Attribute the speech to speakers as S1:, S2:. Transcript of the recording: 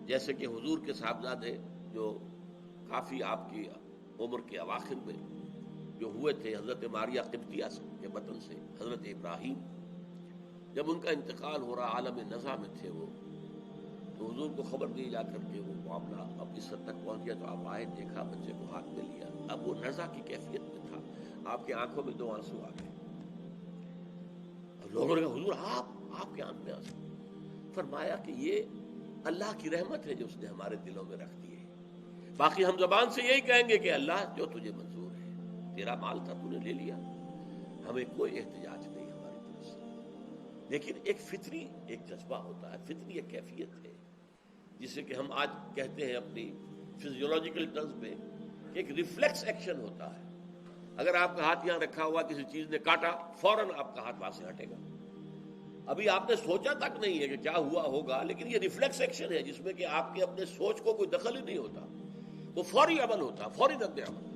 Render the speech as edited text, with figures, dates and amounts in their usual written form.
S1: جیسے کہ حضور کے صاحبزادے جو کافی آپ کی عمر کے اواخر میں جو ہوئے تھے، حضرت ماریہ قبطیہ کے وطن سے حضرت ابراہیم، جب ان کا انتقال ہو رہا عالم نزع میں تھے وہ، تو حضور کو خبر دی جا کر کے وہ معاملہ اب اس حد تک پہنچ گیا، تو آپ آئے، دیکھا، بچے کو ہاتھ میں لیا، اب وہ نزع کی کیفیت میں تھا، آپ کی آنکھوں میں 2 آنسو آ گئے، اور لوگوں نے کہا حضور آپ کے آنکھ میں آنسو؟ فرمایا کہ یہ اللہ کی رحمت ہے جو اس نے ہمارے دلوں میں رکھ دی ہے، باقی ہم زبان سے یہی کہیں گے کہ اللہ جو تجھے منظور ہے، تیرا مال تھا تو نے لے لیا، ہمیں کوئی احتجاج نہیں ہماری طرف سے۔ لیکن ایک فطری ایک جذبہ ہوتا ہے، فطری ایک کیفیت ہے جسے کہ ہم آج کہتے ہیں اپنی فزیولوجیکل ٹرمز میں کہ ایک ریفلیکس ایکشن ہوتا ہے۔ اگر آپ کا ہاتھ یہاں رکھا ہوا کسی چیز نے کاٹا، فوراً آپ کا ہاتھ وہاں سے ہٹے گا، ابھی آپ نے سوچا تک نہیں ہے کہ کیا ہوا ہوگا، لیکن یہ ریفلیکس ایکشن ہے جس میں کہ آپ کے اپنے سوچ کو کوئی دخل ہی نہیں ہوتا، وہ فوری عمل ہوتا، فوری رد عمل۔